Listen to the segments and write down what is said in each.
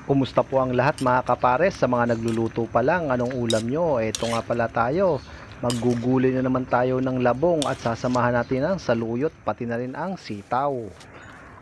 Kumusta po ang lahat mga kapares sa mga nagluluto pa lang? Anong ulam nyo? Eto nga pala tayo. Maggugulay na naman tayo ng labong at sasamahan natin ang saluyot pati na rin ang sitaw.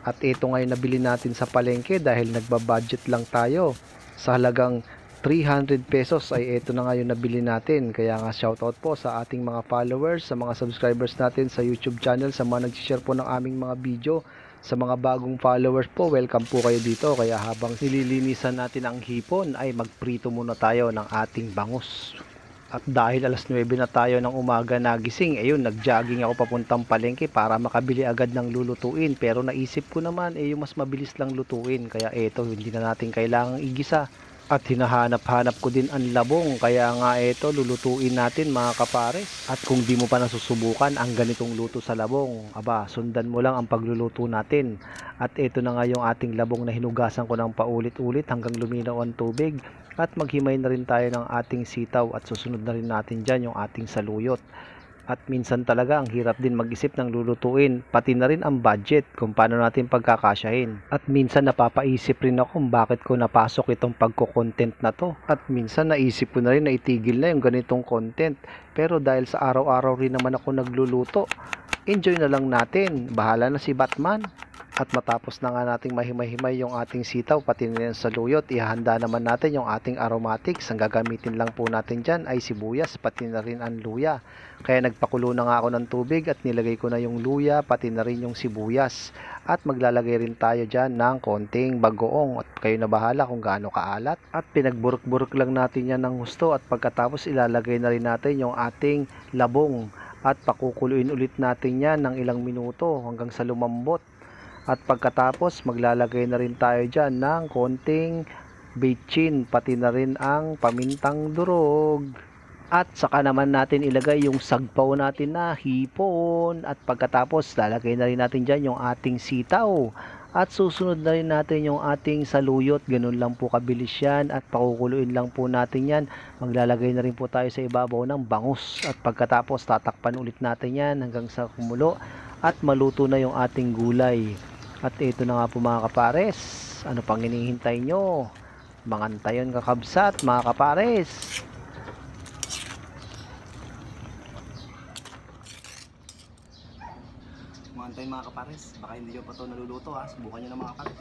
At ito ngayon nabili natin sa palengke dahil nagbabudget lang tayo. Sa halagang 300 pesos ay ito na ngayon nabili natin. Kaya nga shoutout po sa ating mga followers, sa mga subscribers natin sa YouTube channel, sa mga nag-share po ng aming mga video. Sa mga bagong followers po, welcome po kayo dito. Kaya habang nililinisan natin ang hipon ay magprito muna tayo ng ating bangus. At dahil alas 9 na tayo ng umaga nagising, ayun, nag-jogging ako papuntang palengke para makabili agad ng lulutuin. Pero naisip ko naman, yung mas mabilis lang lutuin. Kaya eto, hindi na natin kailangang igisa. At hinahanap-hanap ko din ang labong. Kaya nga eto, lulutuin natin mga kapares. At kung di mo pa nasusubukan ang ganitong luto sa labong, aba, sundan mo lang ang pagluluto natin. At ito na nga yung ating labong na hinugasan ko ng paulit-ulit hanggang luminaw ang tubig. At maghimay na rin tayo ng ating sitaw at susunod na rin natin dyan yung ating saluyot. At minsan talaga ang hirap din mag-isip ng lulutuin, pati na rin ang budget kung paano natin pagkakasyahin. At minsan napapaisip rin ako kung bakit ko napasok itong pagko-content na to. At minsan naisip ko na rin na itigil na yung ganitong content. Pero dahil sa araw-araw rin naman ako nagluluto, enjoy na lang natin. Bahala na si Batman. At matapos na nga nating mahimay-himay yung ating sitaw pati na yung saluyot, ihahanda naman natin yung ating aromatics. Ang gagamitin lang po natin dyan ay sibuyas pati na rin ang luya. Kaya nagpakulo na nga ako ng tubig at nilagay ko na yung luya pati na rin yung sibuyas. At maglalagay rin tayo dyan ng konting bagoong at kayo na bahala kung gaano kaalat. At pinagburuk-buruk lang natin yan ng gusto at pagkatapos ilalagay na rin natin yung ating labong. At pakukuluin ulit natin yan ng ilang minuto hanggang sa lumambot. At pagkatapos maglalagay na rin tayo dyan ng konting bitchin pati na rin ang pamintang durog. At saka naman natin ilagay yung sagpaw natin na hipon. At pagkatapos lalagay na rin natin dyan yung ating sitaw. At susunod na rin natin yung ating saluyot. Ganun lang po kabilis yan. At pakukuluin lang po natin yan. Maglalagay na rin po tayo sa ibabaw ng bangus. At pagkatapos tatakpan ulit natin yan hanggang sa kumulo. At maluto na yung ating gulay. At ito na nga po mga kapares. Ano pang hinihintay nyo? Mangantayon kakabsat mga kapares. Mga antayin mga kapares, baka hindi nyo pa ito naluluto ha. Subukan nyo na mga kapares.